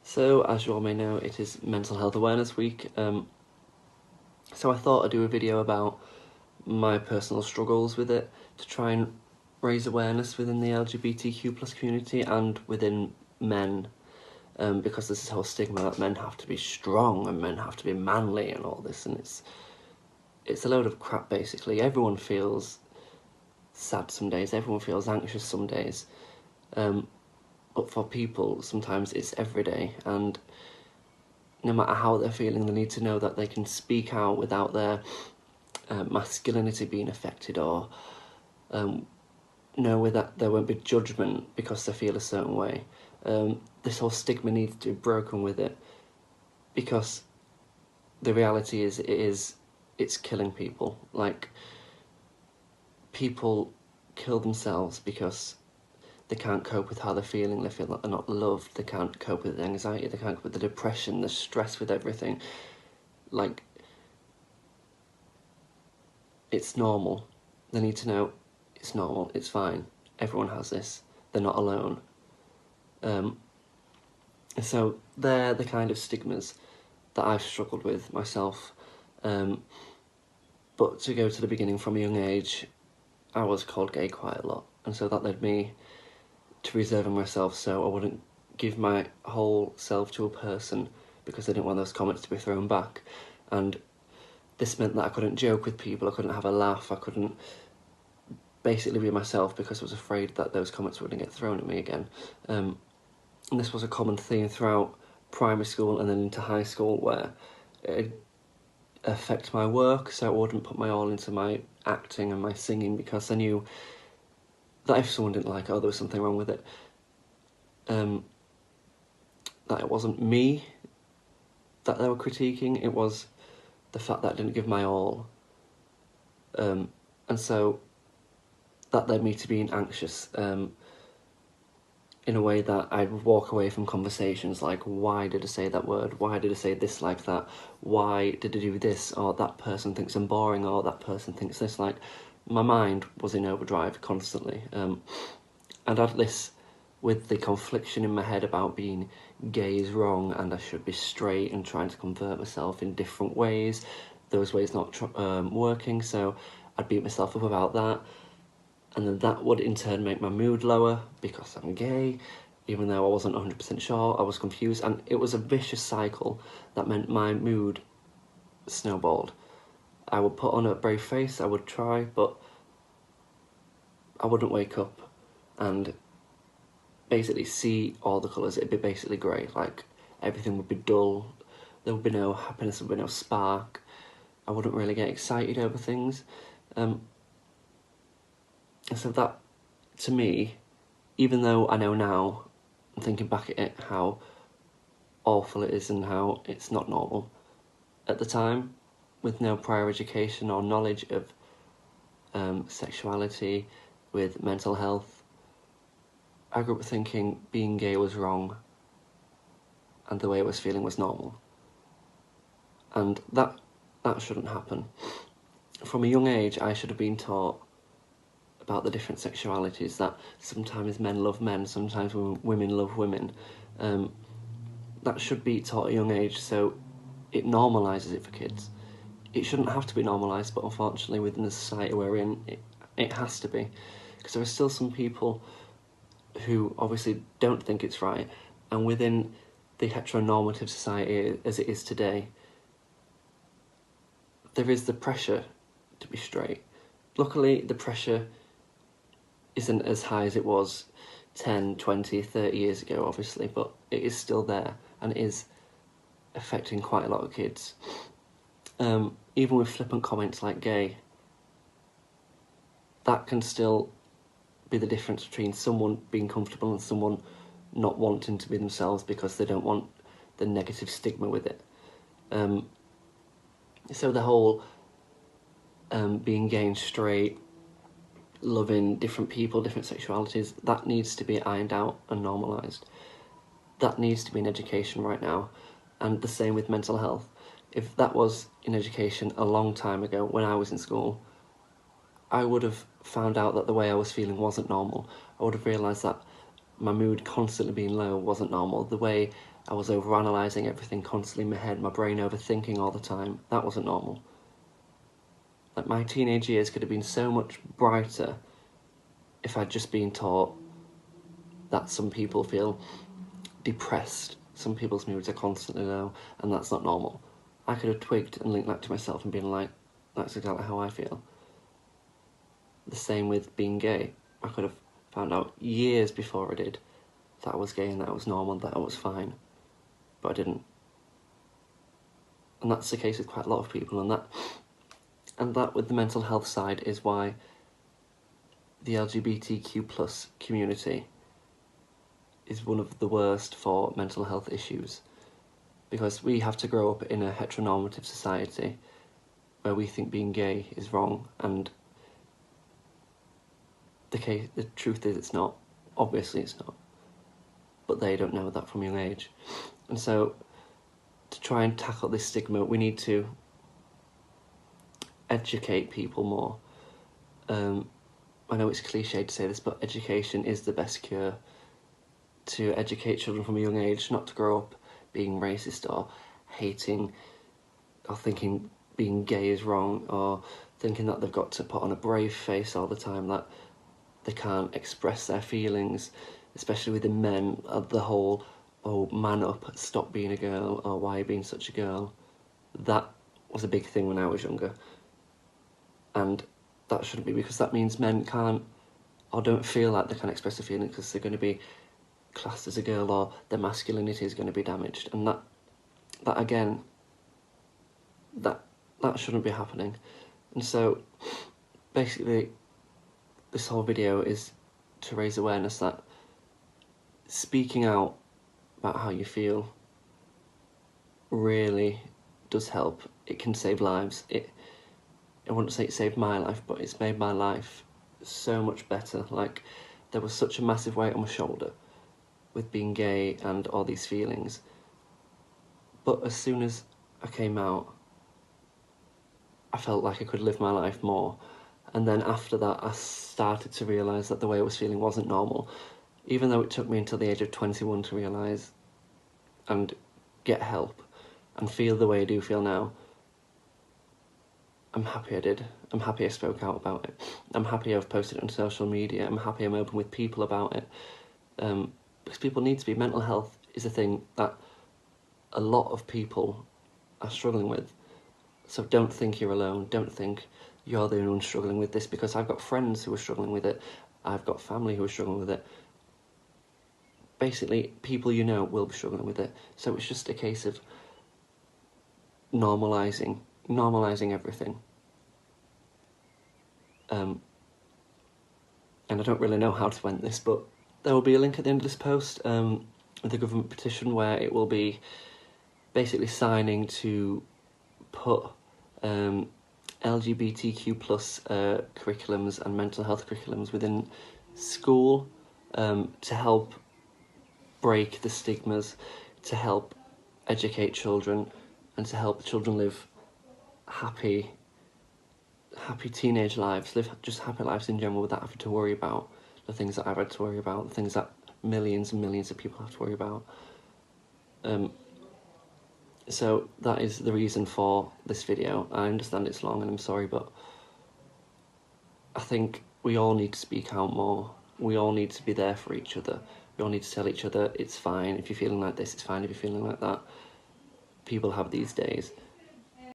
So, as you all may know, it is Mental Health Awareness Week, so I thought I'd do a video about my personal struggles with it to try and raise awareness within the LGBTQ+ community and within men, because there's this whole stigma that men have to be strong and men have to be manly and all this, and it's a load of crap basically. Everyone feels sad some days, everyone feels anxious some days, but for people sometimes it's every day, and no matter how they're feeling, they need to know that they can speak out without their masculinity being affected, or know that there won't be judgment because they feel a certain way. This whole stigma needs to be broken with it, because the reality is it's killing people. Like, people kill themselves because they can't cope with how they're feeling, they feel like they're not loved, they can't cope with the anxiety, they can't cope with the depression, the stress with everything. Like, it's normal. They need to know it's normal, it's fine, everyone has this, they're not alone. So they're the kind of stigmas that I've struggled with myself. But to go to the beginning, from a young age, I was called gay quite a lot, and so that led me to reserving myself so I wouldn't give my whole self to a person, because I didn't want those comments to be thrown back. And this meant that I couldn't joke with people, I couldn't have a laugh, I couldn't basically be myself because I was afraid that those comments wouldn't get thrown at me again. And this was a common theme throughout primary school and then into high school, where it affected my work, so I wouldn't put my all into my acting and my singing, because I knew that if someone didn't like it, or there was something wrong with it, that it wasn't me that they were critiquing, it was the fact that I didn't give my all. And so that led me to being anxious, in a way that I would walk away from conversations like, why did I say that word? Why did I say this like that? Why did I do this? Or that person thinks I'm boring, or that person thinks this. Like, my mind was in overdrive constantly. And I'd this with the confliction in my head about being gay is wrong and I should be straight, and trying to convert myself in different ways. Those ways not working, so I'd beat myself up about that. And then that would in turn make my mood lower because I'm gay, even though I wasn't 100% sure, I was confused, and it was a vicious cycle that meant my mood snowballed. I would put on a brave face, I would try, but I wouldn't wake up and basically see all the colours. It'd be basically grey, like everything would be dull, there would be no happiness, there would be no spark, I wouldn't really get excited over things. So that, to me, even though I know now, I'm thinking back at it, how awful it is and how it's not normal, at the time, with no prior education or knowledge of sexuality, with mental health, I grew up thinking being gay was wrong and the way I was feeling was normal. And that shouldn't happen. From a young age, I should have been taught about the different sexualities, that sometimes men love men, sometimes women love women. That should be taught at a young age, so it normalises it for kids. It shouldn't have to be normalised, but unfortunately within the society we're in, it has to be. Because there are still some people who obviously don't think it's right, and within the heteronormative society as it is today, there is the pressure to be straight. Luckily, the pressure isn't as high as it was 10, 20, 30 years ago, obviously, but it is still there, and it is affecting quite a lot of kids. Even with flippant comments like gay, that can still be the difference between someone being comfortable and someone not wanting to be themselves because they don't want the negative stigma with it. So the whole being gay and straight, loving different people, different sexualities, that needs to be ironed out and normalised. That needs to be in education right now, and the same with mental health. If that was in education a long time ago, when I was in school, I would have found out that the way I was feeling wasn't normal. I would have realised that my mood constantly being low wasn't normal. The way I was overanalyzing everything constantly in my head, my brain overthinking all the time, that wasn't normal. Like, my teenage years could have been so much brighter if I'd just been taught that some people feel depressed, some people's moods are constantly low, and that's not normal. I could have twigged and linked that to myself and been like, that's exactly how I feel. The same with being gay. I could have found out years before I did that I was gay and that I was normal, that I was fine, but I didn't. And that's the case with quite a lot of people, and that with the mental health side is why the LGBTQ plus community is one of the worst for mental health issues, because we have to grow up in a heteronormative society where we think being gay is wrong, and the truth is it's not. Obviously it's not, but they don't know that from a young age. And so to try and tackle this stigma, we need to educate people more. I know it's cliche to say this, but education is the best cure. To educate children from a young age not to grow up being racist or hating or thinking being gay is wrong, or thinking that they've got to put on a brave face all the time, that they can't express their feelings, especially with the men, the whole, oh, man up, stop being a girl, or why are you being such a girl. That was a big thing when I was younger, and that shouldn't be, because that means men can't or don't feel like they can express their feelings because they're going to be classed as a girl, or their masculinity is going to be damaged, and that again, that shouldn't be happening. And so basically this whole video is to raise awareness that speaking out about how you feel really does help. It can save lives. I wouldn't say it saved my life, but it's made my life so much better. Like, there was such a massive weight on my shoulder with being gay and all these feelings, but as soon as I came out, I felt like I could live my life more. And then after that, I started to realise that the way I was feeling wasn't normal, even though it took me until the age of 21 to realise and get help and feel the way I do feel now. I'm happy I did. I'm happy I spoke out about it. I'm happy I've posted it on social media. I'm happy I'm open with people about it. Because people need to be. Mental health is a thing that a lot of people are struggling with. So don't think you're alone. Don't think you're the only one struggling with this, because I've got friends who are struggling with it. I've got family who are struggling with it. Basically, people you know will be struggling with it. So it's just a case of normalising everything. And I don't really know how to end this, but there will be a link at the end of this post, with the government petition, where it will be basically signing to put LGBTQ plus curriculums and mental health curriculums within school, to help break the stigmas, to help educate children, and to help children live happy teenage lives, live just happy lives in general, without having to worry about the things that I've had to worry about, the things that millions and millions of people have to worry about. So that is the reason for this video. I understand it's long and I'm sorry, but I think we all need to speak out more. We all need to be there for each other. We all need to tell each other it's fine if you're feeling like this, it's fine if you're feeling like that. People have these days.